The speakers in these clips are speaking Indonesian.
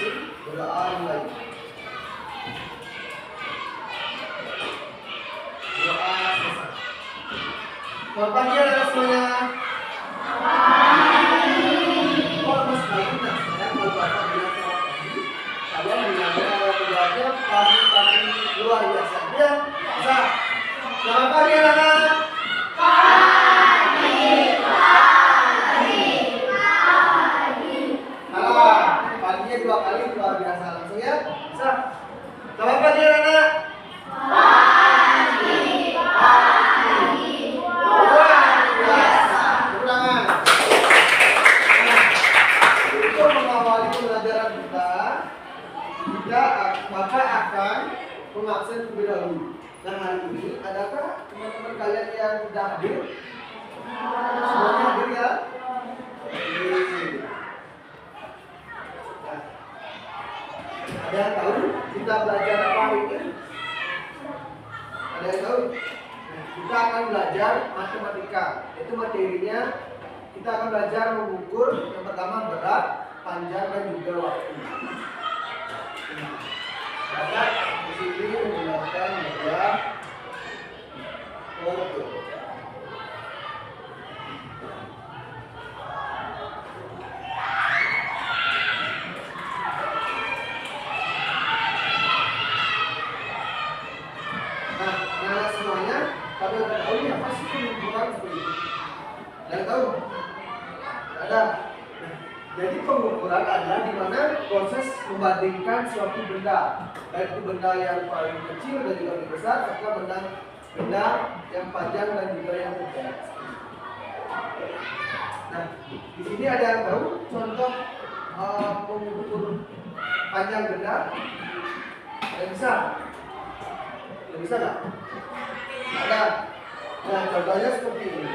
masing-masing berdoa mulai. Doa selesai. Selamat pagi anak semuanya. Kalau mas kalian kalau bapak bilang selamat pagi, kalian bilangnya belajar pagi-pagi luar biasa. Ya, bisa. Selamat pagi anak-anak. Paginya 2 kali luar biasa langsung ya. Bisa. Selamat pagi anak-anak. Maka akan mengabsen terlebih dahulu. Nah hari ini adakah teman-teman kalian yang sudah hadir? Semuanya hadir ya? Nah, ada yang tahu kita belajar apa hari ini? Ada yang tahu? Nah, kita akan belajar matematika. Itu materinya kita akan belajar mengukur yang pertama berat, panjang dan juga waktu. Maka di sini menggunakan media foto. Nah, semuanya pada udah tahu ya pasti pengukuran seperti itu. Ada tahu? Ada. Jadi pengukuran adalah di mana proses membandingkan suatu benda, baik itu benda yang paling kecil dan juga lebih besar, serta benda yang panjang dan juga yang pendek. Nah, di sini ada yang tahu contoh pengukur panjang benda? Yang bisa? Yang bisa nggak? Ada. Nah, contohnya seperti ini.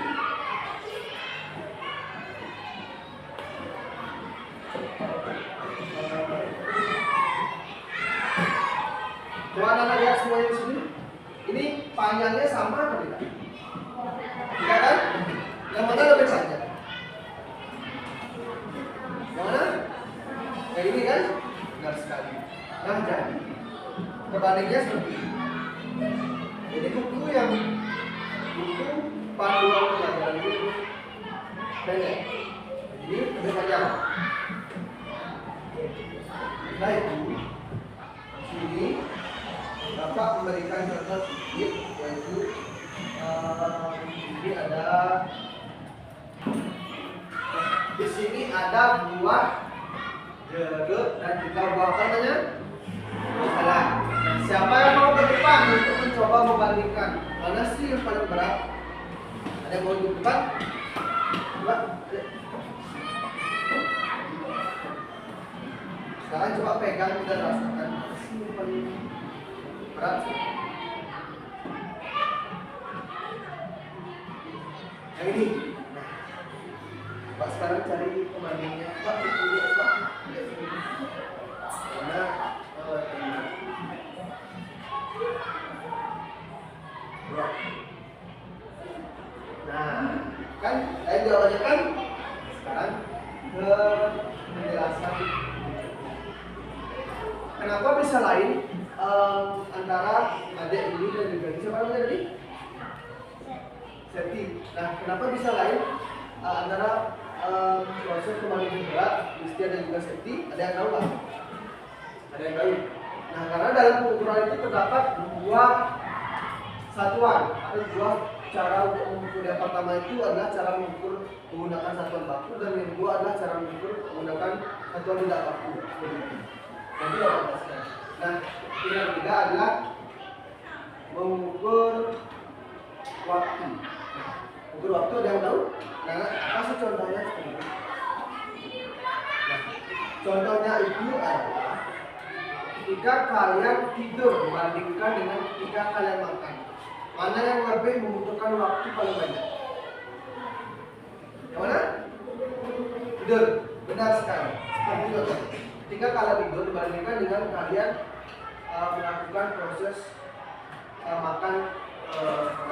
Coba anak lihat semuanya di sini. Ini panjangnya sama atau tidak? Tidak kan? Yang mana lebih panjang? Yang mana? Yang ini kan? Benar sekali. Nah jadi kebalikannya seperti ini. Jadi buku panduan pelajaran itu pendek. Jadi lebih panjang. Nah itu sini Bapak memberikan contoh sedikit, yaitu di sini ada buah jeruk dan juga buah apa namanya? Salah. Siapa yang mau ke depan untuk mencoba membandingkan mana sih yang paling berat? Ada yang mau ke depan? Coba. Sekarang coba pegang dan rasakan mana sih yang paling berat. Yang ini. Pak sekarang cari pembandingnya. Pak lihat Pak. Mana? Nah, kan saya jawabannya kan sekarang ke penjelasan. Kenapa bisa lain antara adik ini dan juga ini? Siapa namanya tadi? Seti. Nah, kenapa bisa lain antara proses pembandingan berat Listia dan juga Seti? Ada yang tahu nggak? Ada yang tahu? Nah, karena dalam pengukuran itu terdapat dua satuan atau dua cara untuk mengukur. Yang pertama itu adalah cara mengukur menggunakan satuan baku, dan yang kedua adalah cara mengukur menggunakan satuan tidak baku. Nanti apa maksudnya? Nah, yang ketiga adalah mengukur waktu. Mengukur waktu ada yang tahu? Nah, kasih contohnya seperti ini. Nah, contohnya itu adalah ketika kalian tidur dibandingkan dengan ketika kalian makan. Mana yang lebih membutuhkan waktu paling banyak? Yang mana? Tidur. Benar sekali. Seperti itu. Ketika kalian tidur dibandingkan dengan kalian melakukan proses makan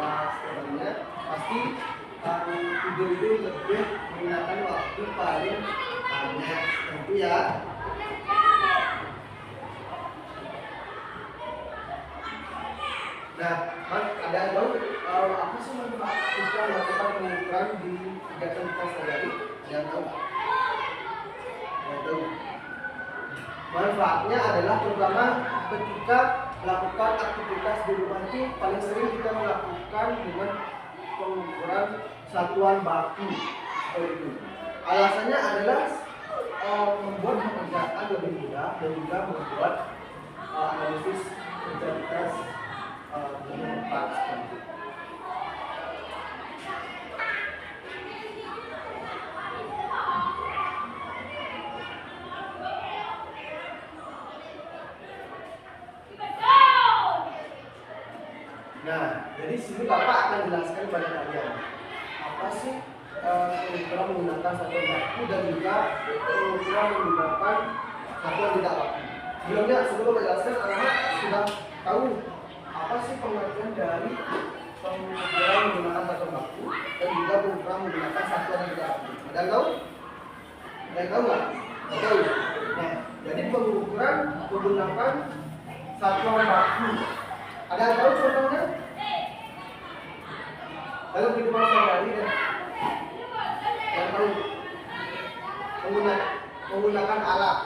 sebagainya, pasti tidur itu lebih menggunakan waktu paling banyak. Tentu ya. Nah, ada yang tahu apa sih manfaat kita melakukan pengukuran di kegiatan kita sehari-hari? Ada yang tahu nggak? Ada yang tahu? Manfaatnya adalah terutama ketika melakukan aktivitas di rumah itu paling sering kita melakukan dengan pengukuran satuan baku seperti itu. Alasannya adalah membuat pekerjaan lebih mudah dan juga membuat analisis identitas lebih tepat seperti itu. Nah, jadi sini Bapak akan jelaskan kepada kalian apa sih pengukuran menggunakan satuan baku dan juga pengukuran menggunakan satuan tidak baku. Sebelumnya sebelum menjelaskan, anak-anak sudah tahu apa sih pengertian dari pengukuran menggunakan satuan baku dan juga pengukuran menggunakan satuan tidak baku. Ada yang tahu? Ada yang tahu nggak? Tahu. Nah, jadi pengukuran menggunakan satuan baku. Ada yang tahu contohnya? Dalam kehidupan sehari-hari dan yang tahu menggunakan alat.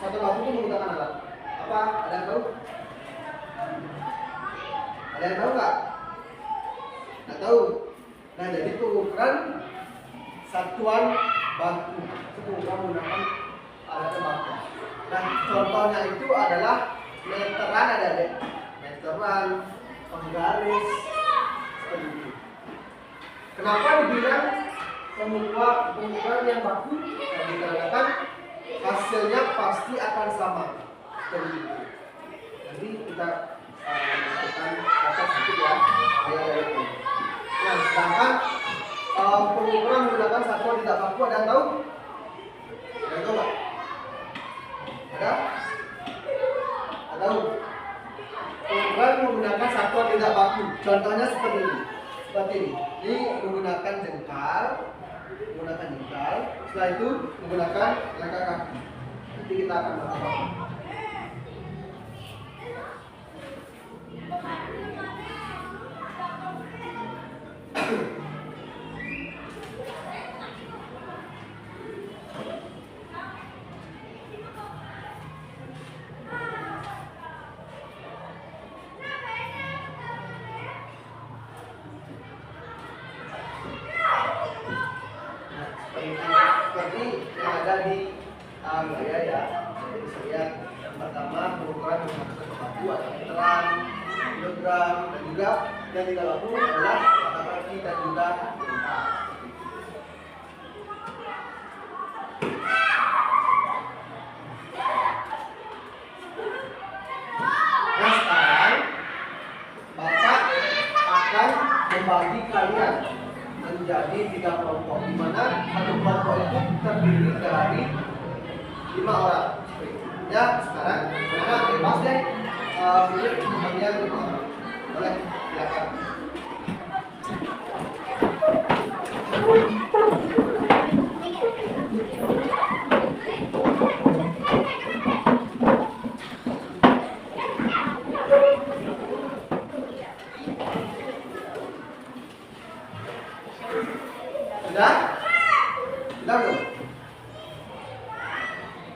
Satu baku itu menggunakan alat. Apa? Ada yang tahu? Ada yang tahu nggak? Nggak tahu. Nah, jadi pengukuran satuan baku itu pengukuran menggunakan alat baku. Nah, contohnya itu adalah meteran, ada deh. Meteran, penggaris, seperti itu. Kenapa dibilang pengukuran yang baku? Nah, dikarenakan hasilnya pasti akan sama seperti itu. Nanti kita lakukan kata sedikit ya, kayak itu. Nah, sedangkan pengukuran menggunakan satuan tidak baku, ada yang tahu? Ada yang tahu nggak? Ada? Ada tahu? Pengukuran menggunakan satuan tidak baku, contohnya seperti ini. Seperti ini. Ini menggunakan jengkal, setelah itu menggunakan langkah kaki. Nanti kita akan melakukan. Seperti yang ada di saya ya. Jadi bisa lihat yang pertama pengukuran menggunakan baku ada meteran, kilogram, dan juga yang tidak baku adalah langkah kaki dan juga jengkal. Nah, sekarang Bapak akan membagi kalian menjadi 3 kelompok, di mana satu kelompok itu terdiri dari 5 orang. Ya, sekarang anak bebas deh pilih bagian 5 orang. Boleh, silakan. Sudah? Sudah belum?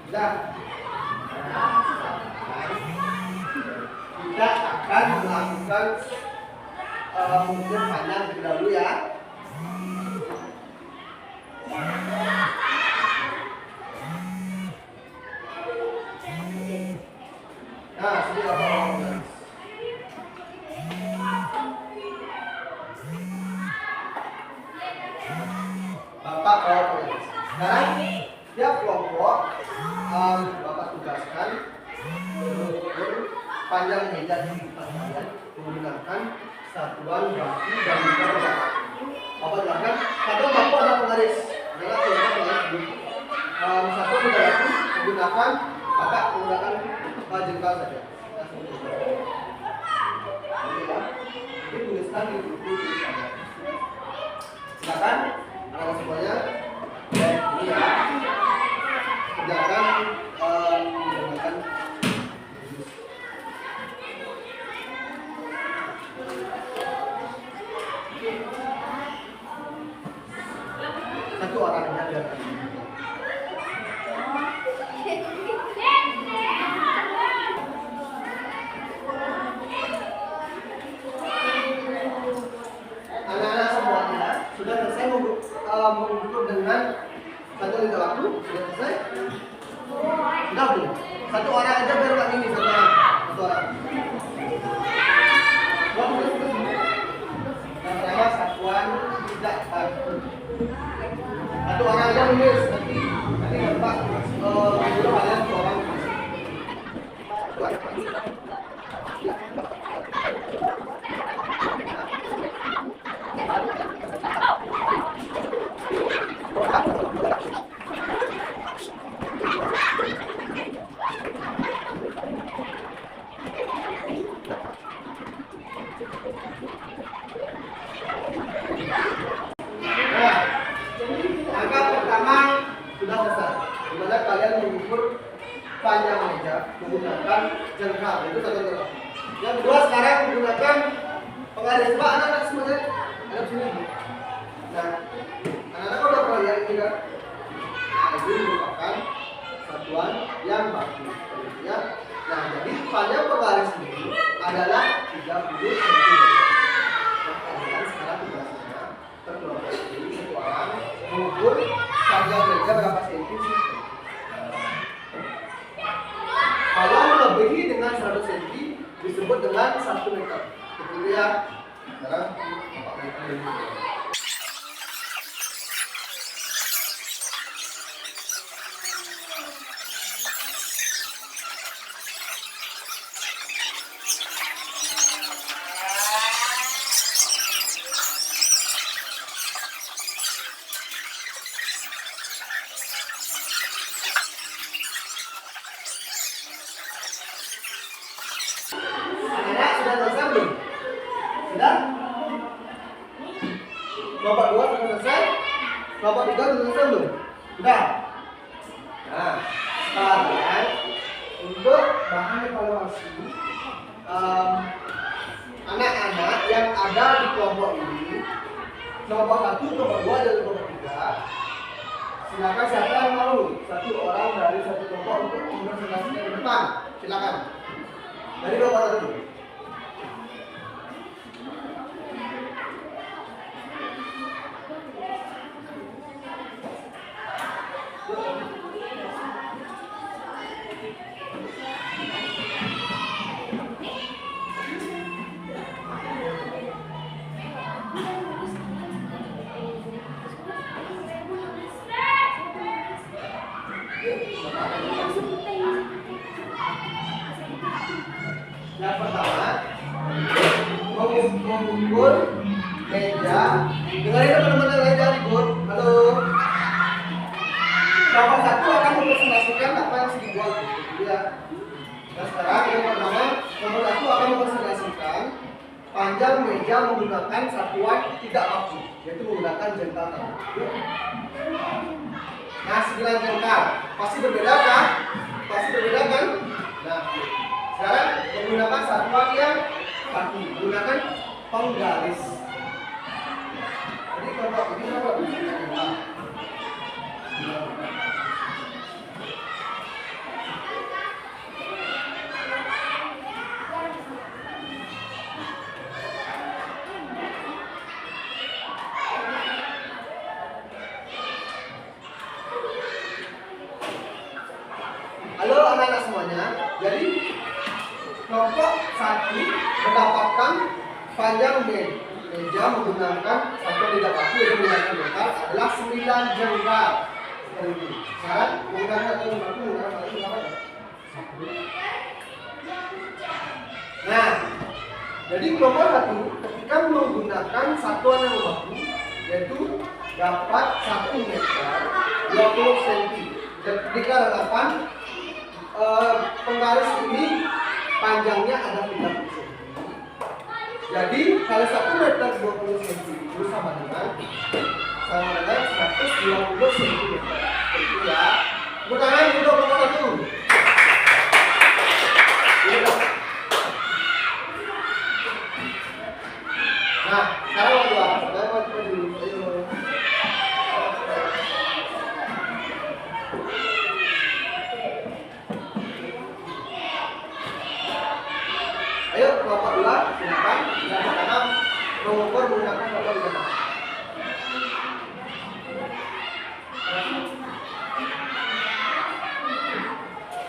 Sudah? Kita akan melakukan mengukur panjang terlebih dahulu ya. Nah, sini Bapak. Bapak kelompok. Sekarang tiap kelompok Bapak tugaskan mengukur panjang meja di depan kalian menggunakan satuan baku dan juga pegang. Bapak jelaskan satuan baku adalah penggaris. Adalah kelompok penggaris dulu. Satuan tidak baku menggunakan Bapak menggunakan jengkal saja. Ini tuliskan di buku saja. Silakan. Kalau semuanya ini ya kerjakan menggunakan Nah tuh, satu orang aja biar nggak ini, satu orang. Yang pertama satuan tidak baku. Satu orang aja nulis nanti Bapak guru kalian seorang. Angka pertama sudah selesai. Dimana kalian mengukur panjang meja menggunakan jengkal, itu satu contoh. Yang kedua sekarang menggunakan penggaris. Coba anak-anak semuanya ada sini. Nah, anak-anak udah pernah lihat ini kan? Nah, ini merupakan satuan yang baku. Ya. Nah, jadi panjang penggaris ini adalah 30 cm. Nah, kalian sekarang tugasnya terkelompok ini satu orang mengukur panjang meja berapa senti sih? Kalau melebihi dengan 100 cm disebut dengan 1 meter. Itu ya. Sekarang Bapak meter. Anak sudah selesai belum? Sudah? Kelompok 2 sudah selesai? Kelompok 3 sudah selesai belum? Sudah? Nah, sekarang untuk bahan evaluasi anak-anak yang ada di kelompok ini, kelompok 1, kelompok 2, dan kelompok 3, silakan siapa yang mau satu orang dari satu kelompok untuk mempresentasikan di depan. Silakan. Dari kelompok 1. Yang pertama, mengukur meja. Dengarin teman-teman yang meja diukur. Halo. Kelompok 1 akan mempresentasikan apa yang sedang dibuat. Ya. Nah, sekarang yang pertama, kelompok 1 akan mempresentasikan panjang meja menggunakan satuan tidak baku, yaitu menggunakan jengkal. Nah, 9 jengkal. Pasti berbeda kan? Pasti berbeda kan? Nah, sekarang menggunakan satuan yang baku, menggunakan penggaris. Jadi kelompok ini apa? Halo anak-anak semuanya. Jadi kelompok 1 mendapatkan panjang meja menggunakan satuan tidak baku yaitu menggunakan jengkal adalah 9 jengkal. Seperti itu. Sekarang menggunakan satuan baku menggunakan apa? Nah, jadi kelompok 1 ketika menggunakan satuan yang baku yaitu dapat 1 meter 20 cm. Jika relevan penggaris ini panjangnya ada 30 cm. Jadi kalau 1 meter 20 cm itu sama dengan 120 cm. Itu ya. Tepuk tangan untuk kelompok 1. Nah, sekarang yang kedua. Saya mau coba dulu. Ayo kelompok 2, silakan. Yang pertama mengukur menggunakan kelompok 5.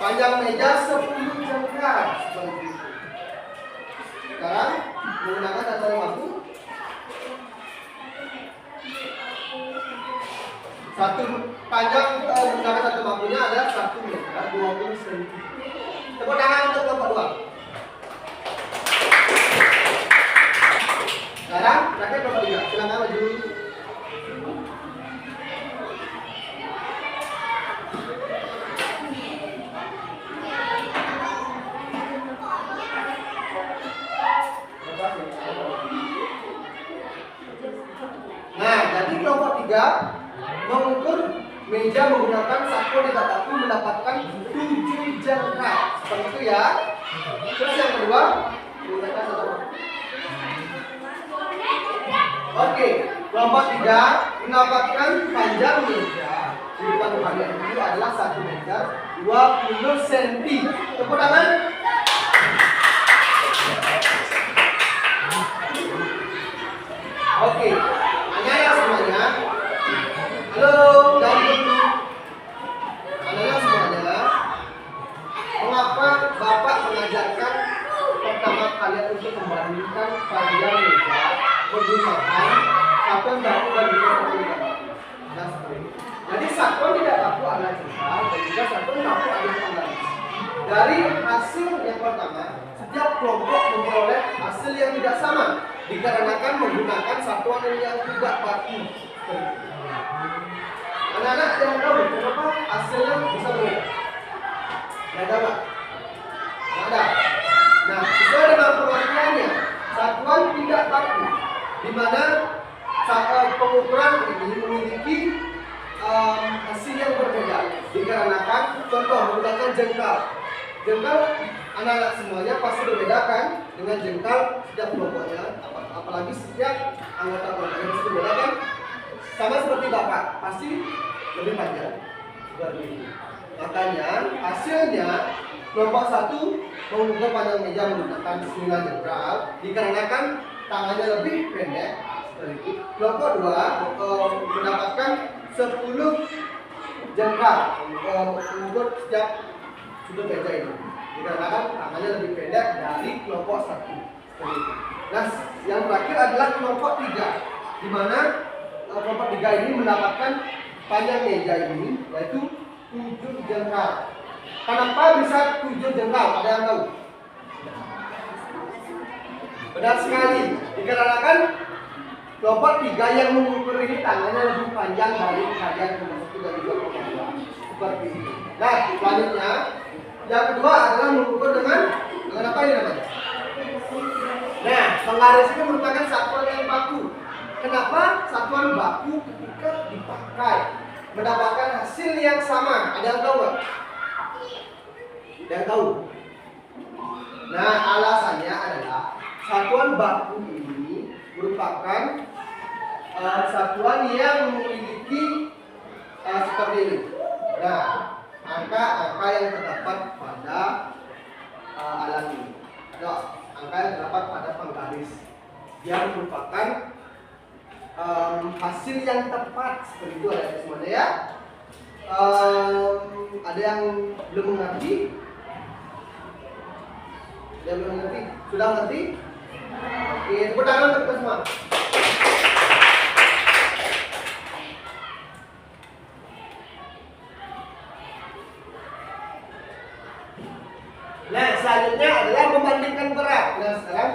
panjang meja 10 jengkal seperti itu. Sekarang menggunakan satuan waktu satu panjang menggunakan satu mampunya ada 1 meter 20 cm. Tepuk tangan untuk kelompok 2. Sekarang terakhir kelompok 3. Silakan maju. Nah, jadi kelompok 3 mengukur meja menggunakan satuan yang baku mendapatkan 7 jengkal. Seperti itu ya. Terus yang kedua menggunakan satuan. Oke, kelompok 3 mendapatkan panjang meja di depan kalian itu adalah 1 meter 20 cm. Tepuk tangan. Oke, tanya ya semuanya. Halo, jawab dulu. Tanya semuanya. Mengapa Bapak mengajarkan pertama kalian untuk membandingkan panjang meja menggunakan satuan baku dan juga satuan tidak baku? Nah, seperti itu. Jadi satuan tidak baku adalah jengkal dan juga satuan baku adalah penggaris. Dari hasil yang pertama, setiap kelompok memperoleh hasil yang tidak sama dikarenakan menggunakan satuan yang tidak baku. Anak-anak yang tahu kenapa hasilnya bisa berbeda? Ada nggak? Ada. Nah, sesuai dengan pengertiannya, satuan tidak baku, di mana pengukuran ini memiliki hasil yang berbeda dikarenakan contoh menggunakan jengkal. Jengkal anak-anak semuanya pasti berbeda kan dengan jengkal setiap kelompoknya, apalagi setiap anggota kelompoknya pasti berbeda kan. Sama seperti Bapak, pasti lebih panjang seperti ini. Makanya hasilnya kelompok 1 mengukur panjang meja menggunakan 9 jengkal dikarenakan tangannya lebih pendek seperti itu. Kelompok 2 mendapatkan 10 jengkal mengukur setiap sudut meja ini dikarenakan tangannya lebih pendek dari kelompok 1 seperti itu. Nah, yang terakhir adalah kelompok 3 di mana kelompok 3 ini mendapatkan panjang meja ini yaitu 7 jengkal. Kenapa bisa 7 jengkal? Ada yang tahu? Benar sekali, dikarenakan kelompok 3 yang mengukur ini tangannya lebih panjang dari kalian kelompok 1 dan juga kelompok 2 seperti ini. Nah, selanjutnya yang kedua adalah mengukur dengan apa ini namanya? Nah, penggaris ini merupakan satuan yang baku. Kenapa satuan baku ketika dipakai mendapatkan hasil yang sama? Ada yang tahu nggak? Ada yang tahu? Nah, alasannya adalah satuan baku ini merupakan satuan yang memiliki seperti ini. Nah, angka-angka yang terdapat pada alat ini. Ada angka yang terdapat pada penggaris yang merupakan hasil yang tepat seperti itu ada semuanya ya. Ada yang belum mengerti? Yang belum mengerti? Sudah mengerti? Oke, tepuk tangan untuk kita semua. Nah, selanjutnya adalah membandingkan berat. Nah, sekarang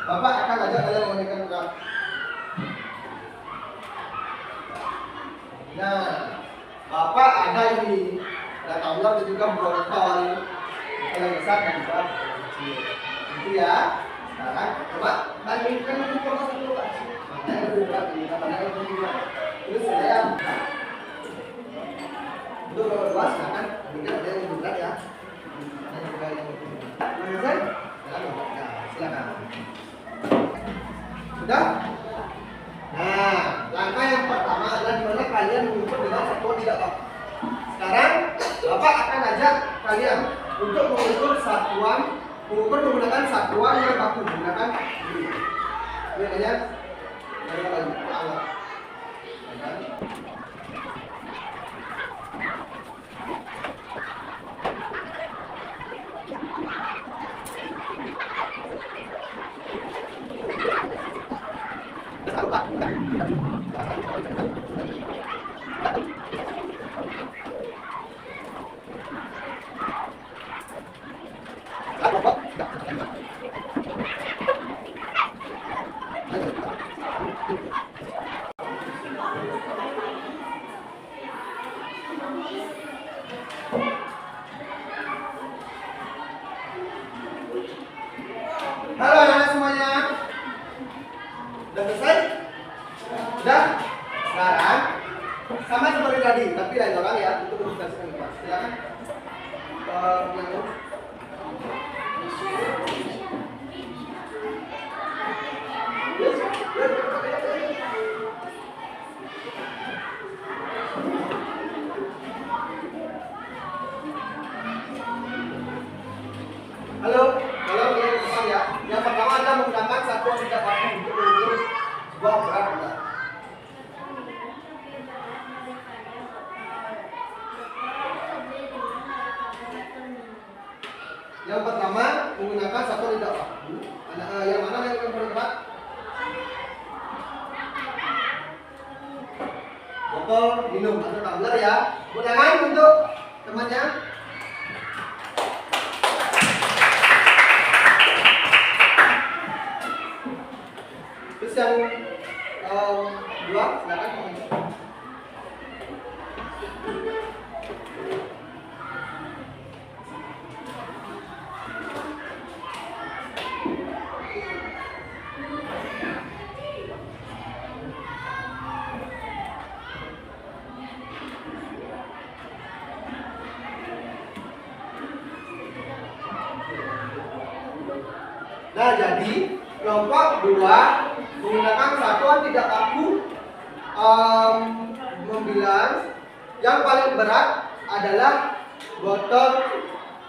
Bapak akan ajak kalian membandingkan berat. Nah, Bapak ada ini, ada tumbler dan juga botol yang besar dan juga kecil. Itu ya. Sekarang coba bandingkan ini kelompok 1 Pak. Mana yang lebih berat ini, mana yang lebih berat. Terus saya untuk kelompok 2 silakan bandingkan ada yang lebih berat ya. Ada juga yang lebih berat. Selesai? Silakan. Sudah? Nah, langkah yang pertama adalah dimana kalian mengukur dengan satuan tidak baku. Sekarang Bapak akan ajak kalian untuk mengukur menggunakan satuan yang baku menggunakan ini. Ini namanya alat. Halo, kalau kalian pesan ya. Yang pertama Anda menggunakan satuan tidak baku untuk mengukur sebuah berat Anda. Yang pertama menggunakan satuan tidak baku. Yang mana yang akan berat? Botol minum atau tumbler ya. Gunakan untuk temannya. Terus yang dua, silakan temannya. Nah, jadi kelompok 2 menggunakan satuan tidak baku membilas. Yang paling berat adalah botol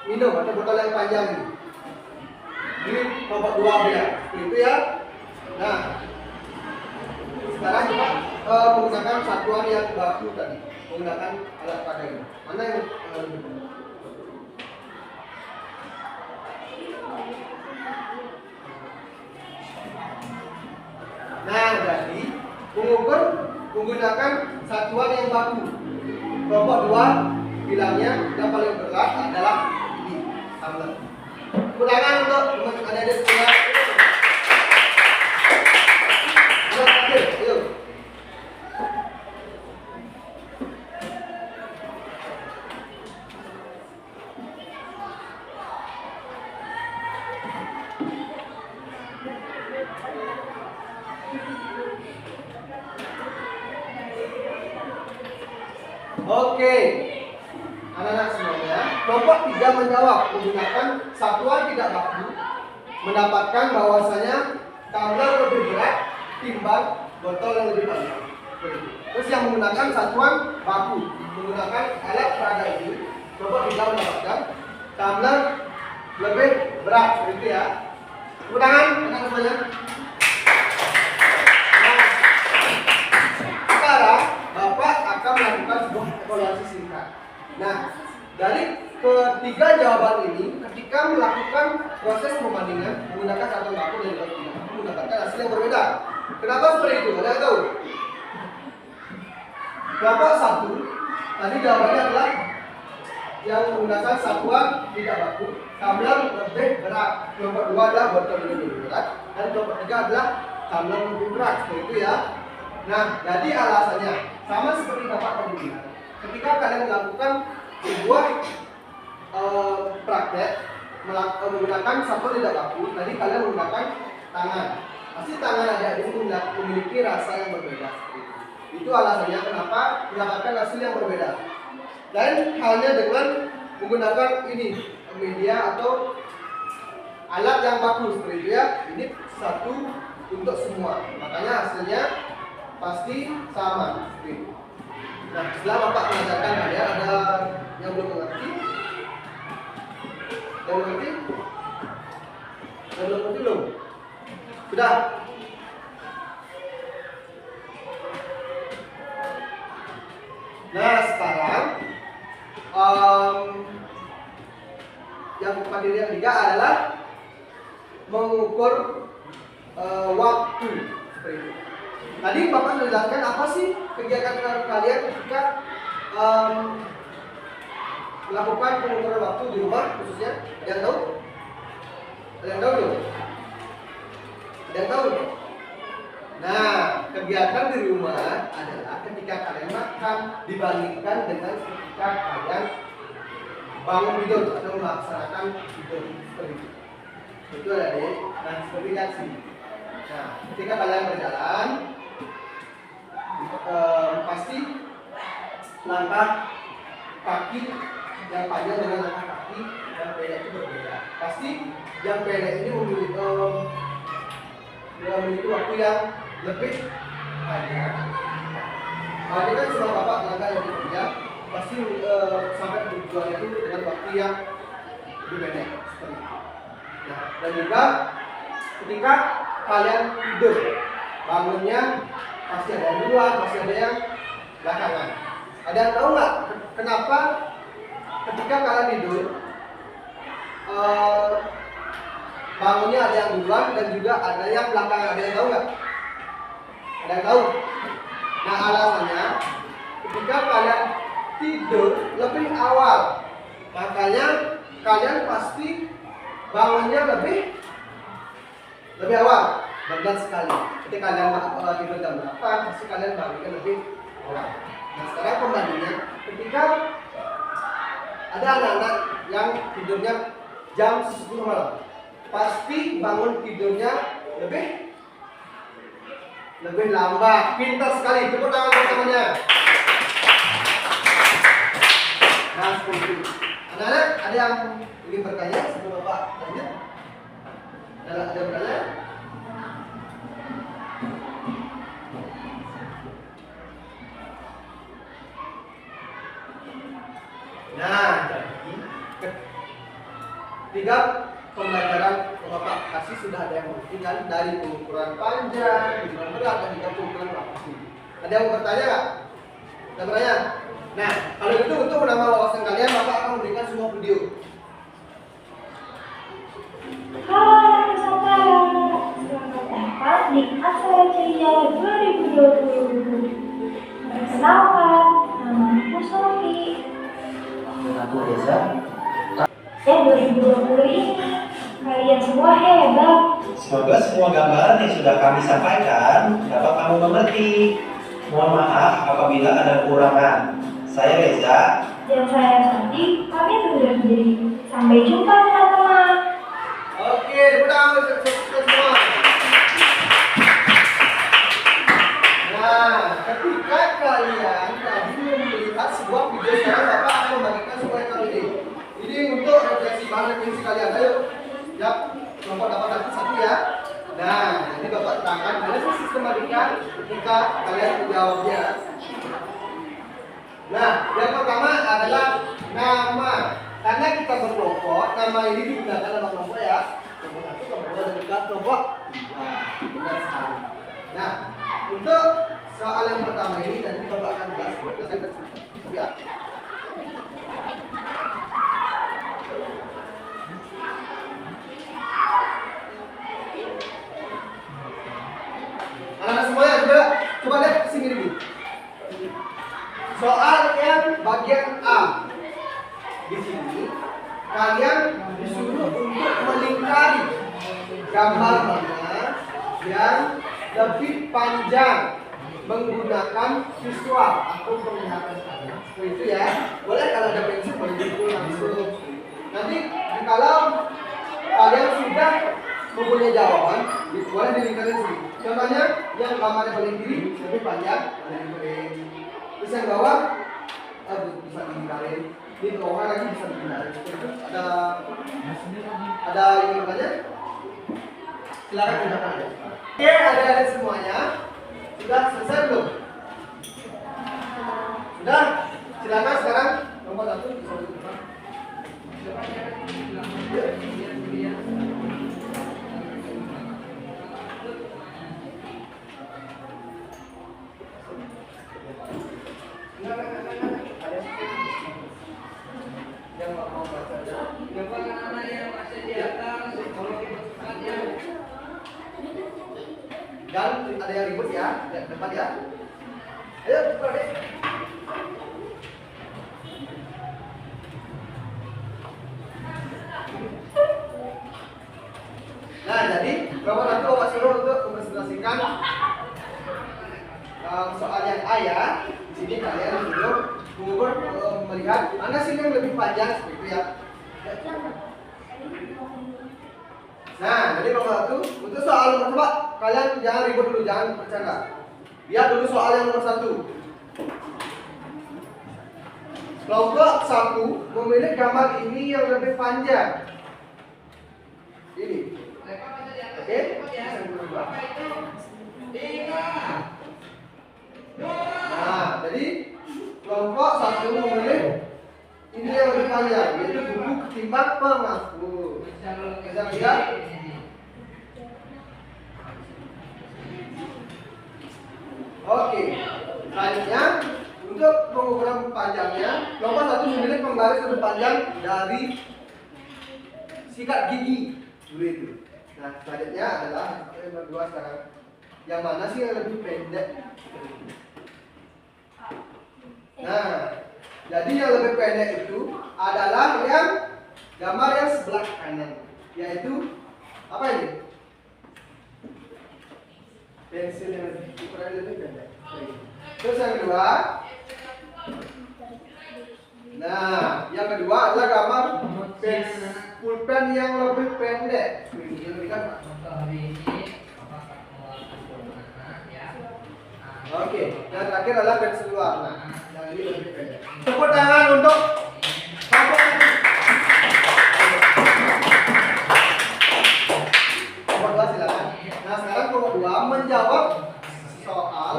minum atau botol yang panjang ini. Ini kelompok 2 bilang itu ya. Nah, sekarang kita menggunakan satuan yang baku tadi, menggunakan alat pada ini. Mana yang lebih berat? Nah, jadi mengukur menggunakan satuan yang baku. Kelompok 2 bilangnya yang paling berat adalah ini, tumbler. Gunakan untuk teman adik-adik semua. Yuk. Oke, anak-anak semuanya, kelompok 3 menjawab menggunakan satuan tidak baku, mendapatkan bahwasanya tumbler lebih berat timbang botol yang lebih panjang. Terus yang menggunakan satuan baku, menggunakan alat peraga ini, kelompok 3 mendapatkan tumbler lebih berat, seperti ya. Tepuk tangan, anak-anak semuanya. Sekarang Bapak akan melakukan sebuah evaluasi singkat. Nah, dari ketiga jawaban ini, ketika melakukan proses pembandingan menggunakan satuan baku dan tidak baku, mendapatkan hasil yang berbeda. Kenapa seperti itu? Ada yang tahu? Kelompok 1 tadi jawabannya adalah yang menggunakan satuan tidak baku, tumbler lebih berat. Kelompok 2 adalah botol lebih berat, dan kelompok 3 adalah tumbler lebih berat. Seperti itu ya. Nah, jadi alasannya sama seperti Bapak tadi bilang. Ketika kalian melakukan sebuah praktek menggunakan satuan tidak baku, tadi kalian menggunakan tangan. Pasti tangan adik-adik memiliki rasa yang berbeda. Itu alasannya kenapa mendapatkan hasil yang berbeda. Dan halnya dengan menggunakan ini media atau alat yang baku seperti itu ya. Ini satu untuk semua. Makanya hasilnya pasti sama. Nah, setelah Bapak mengajarkan kalian, ada yang belum mengerti? Yang mengerti? Yang belum mengerti belum? Sudah? Nah, sekarang yang materi yang ketiga adalah mengukur waktu seperti itu. Tadi Bapak sudah jelaskan apa sih kegiatan kalian ketika melakukan pengukuran waktu di rumah khususnya. Ada yang tahu? Ada yang tahu belum? Ada yang tahu? Nah, kegiatan di rumah adalah ketika kalian makan dibandingkan dengan ketika kalian bangun tidur atau melaksanakan tidur seperti itu. Itu ada deh. Nah, seperti yang sini. Nah, ketika kalian berjalan, pasti langkah kaki yang panjang dengan langkah kaki yang pendek itu berbeda. Pasti yang pendek ini memiliki waktu yang lebih panjang. Ini kan semua bapak langkah yang lebih panjang, pasti sampai ke tujuan itu dengan waktu yang lebih pendek seperti itu. Nah, dan juga ketika kalian tidur, bangunnya pasti ada yang duluan, pasti ada yang belakangan. Ada yang tahu nggak kenapa ketika kalian tidur bangunnya ada yang duluan dan juga ada yang belakangan? Ada yang tahu nggak? Ada yang tahu? Nah, alasannya ketika kalian tidur lebih awal, makanya kalian pasti bangunnya lebih awal. Benar sekali. Ketika kalian tidur jam 8, pasti kalian bangunnya lebih awal. Nah, sekarang pembandingnya, ketika ada anak-anak yang tidurnya jam 10 malam, pasti bangun tidurnya lebih lambat. Pintar sekali. Tepuk tangan bersamanya. Nah, seperti itu. Anak-anak, ada yang ingin bertanya sebelum Bapak lanjut? Ada yang bertanya? Nah, jadi tiga pembelajaran Bapak kasih sudah ada yang buktikan dari pengukuran panjang, pengukuran berat, dan juga pengukuran lokasi. Ada yang mau bertanya nggak? Ada bertanya? Nah, kalau itu untuk menambah wawasan kalian, Bapak akan memberikan semua video. Halo saudara, selamat datang di acara ceria 2020. Perkenalkan, namaku Sofi. Aku Reza. 2020 ini kalian semua hebat. Semoga semua gambaran yang sudah kami sampaikan dapat kamu mengerti. Mohon maaf apabila ada kekurangan. Saya Reza. Dan saya Sofi, kami undur diri. Sampai jumpa teman-teman. Oke, tepuk tangan semua. Nah, ketika kalian tadi melihat sebuah video, sekarang Bapak akan membagikan sebuah ini. Ini untuk refleksi kalian. Ayo, siap. Kelompok dapat satu ya. Nah, ini Bapak terangkan ada sistematika ketika kalian menjawabnya. Nah, yang pertama adalah nama. Karena kita berkelompok, nama ini digunakan dalam kelompok ya. Kelompok 1, kelompok 2, dan juga kelompok 3. Benar sekali. Nah, untuk soal yang pertama ini nanti Bapak akan jelaskan. Ya. Anak-anak semuanya juga coba lihat ke sini dulu. Soal yang bagian A. Di sini kalian disuruh untuk melingkari gambar mana yang lebih panjang menggunakan visual atau penglihatan kalian. Seperti itu ya. Boleh kalau ada pensil boleh itu langsung. Nanti kalau kalian sudah mempunyai jawaban, boleh dilingkari sini. Contohnya yang gambarnya paling kiri lebih panjang, terus yang bawah bisa dilingkarin. Di bawah lagi bisa dilingkarin. Terus ada yang bertanya? Silakan gunakan ya. Oke, adik-adik semuanya sudah selesai belum? Sudah? Silakan sekarang nomor 1 bisa dibuka. Yang mau baca dan ada yang ribut ya, depan ya. Ayo, cepat deh. Nah, jadi Bapak nanti Bapak suruh untuk mempresentasikan soal yang A ya. Di sini kalian disuruh mengukur melihat mana sih yang lebih panjang seperti itu ya. Nah, jadi nomor 1 untuk soal nomor 2 kalian jangan ribut dulu, jangan bercanda. Lihat dulu soal yang nomor 1. Kelompok 1 memilih gambar ini yang lebih panjang. Ini. Oke? Nah, jadi kelompok 1 memilih ini yang lebih panjang, yaitu buku ketimbang penghapus. Bisa lihat? Oke. Selanjutnya, untuk pengukuran panjangnya, kelompok 1 memilih pembaris lebih panjang dari sikat gigi. Dulu itu. Nah, selanjutnya adalah yang kedua sekarang. Yang mana sih yang lebih pendek? Nah, jadi yang lebih pendek itu adalah yang gambar yang sebelah kanan, yaitu apa ini? Pensil yang ukuran lebih pendek. Terus yang kedua, nah, yang kedua adalah gambar pulpen yang lebih pendek. Oke, yang terakhir adalah pensil warna. Yang ini lebih pendek. Tepuk tangan untuk kelompok 2 silakan. Nah, sekarang kelompok 2 menjawab soal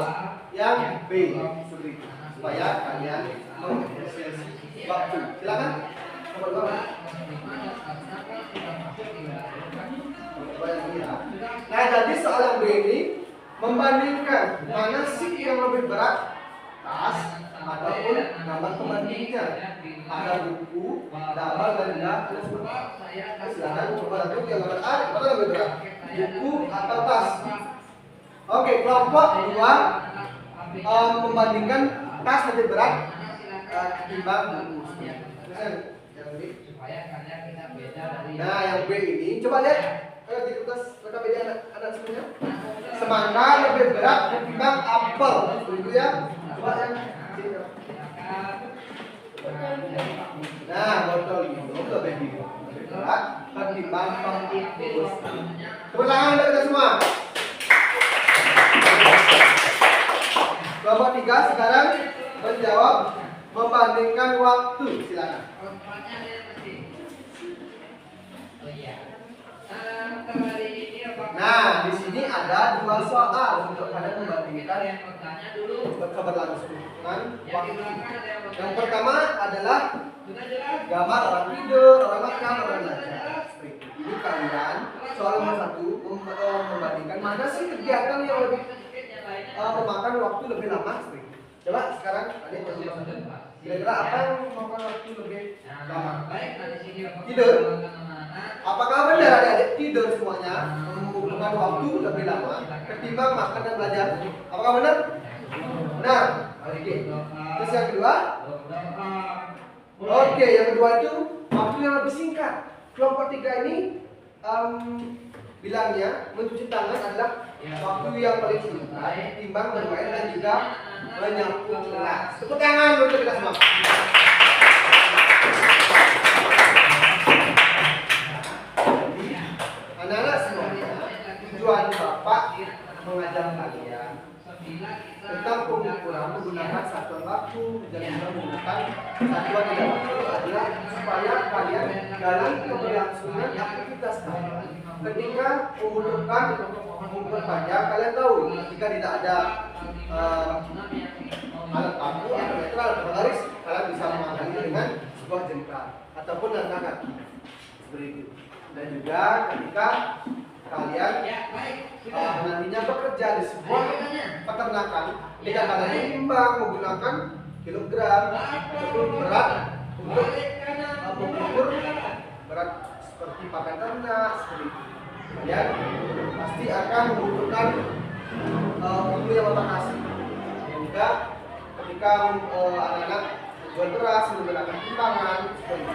yang B seperti itu, supaya kalian mengefisiensi waktu. Silakan. Kelompok 2. Nah, jadi soal yang B ini membandingkan mana sih yang lebih berat, tas ataupun gambar pembandingnya. Ada buku, gambar dan benda. Silakan coba satu yang gambar A, mana lebih berat, buku atau tas? Oke, kelompok 2 membandingkan tas lebih berat ketimbang buku. Nah, yang B ini coba lihat di kertas PKPD anak semuanya. Semangka lebih berat ketimbang apel, begitu ya? Coba yang sini. Nah, botol minum lebih berat ketimbang pembungkus. Tepuk tangan untuk kita semua. Kelompok 3 sekarang menjawab membandingkan waktu. Silakan. Nah, di sini ada 2 soal untuk kalian membandingkan keberlangsungan waktu. Yang pertama adalah gambar orang tidur, orang makan, orang belajar. Ini kalian soal nomor 1 membandingkan mana sih kegiatan yang lebih memakan waktu lebih lama. Coba sekarang kalian coba. Kira-kira apa yang memakan waktu lebih lama? Tidur. Apakah benar adik-adik tidur semuanya membutuhkan waktu lebih lama ketimbang makan dan belajar? Apakah benar? Benar. Oke. Terus yang kedua? Oke, yang kedua itu waktu yang lebih singkat. Kelompok 3 ini bilangnya mencuci tangan adalah waktu yang paling singkat ketimbang bermain dan juga menyapu gelas. Tepuk tangan untuk kita semua. Anak-anak semuanya, tujuan Bapak mengajar kalian tentang pengukuran menggunakan satuan waktu dan juga menggunakan satuan tidak waktu adalah supaya kalian dalam keberlangsungan aktivitas kalian ketika membutuhkan mengukur panjang, kalian tahu jika tidak ada alat paku atau meter atau penggaris, kalian bisa mengambil dengan sebuah jengkal ataupun langkah kaki seperti itu. Dan juga ketika kalian nantinya bekerja di sebuah peternakan, ketika kalian menimbang menggunakan kilogram ataupun berat untuk mengukur berat seperti pakan ternak seperti itu, kalian pasti akan membutuhkan ilmu yang membatasi. Dan juga ketika anak-anak menjual beras menggunakan timbangan seperti itu,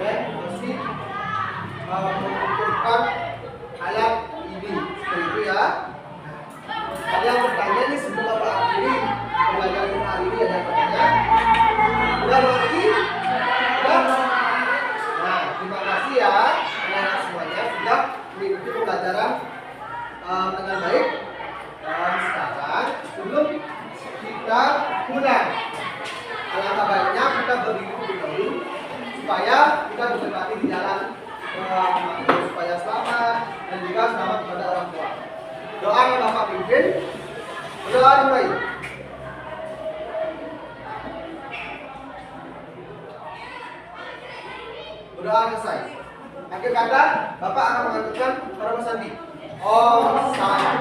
dan mesti mengumpulkan alat ini seperti itu ya. Kalian bertanya nih sebelum Bapak akhiri pembelajaran hari ini, ada pertanyaan? Udah mengerti? Udah? Nah, terima kasih ya anak-anak semuanya sudah mengikuti pembelajaran dengan baik. Dan sekarang sebelum kita pulang, alangkah baiknya kita supaya kita bisa berlatih di jalan supaya selamat dan juga selamat kepada orang tua. Doa yang Bapak pimpin, berdoa dimulai. Berdoa selesai. Akhir kata, Bapak akan mengaturkan para sandi. Om Santi.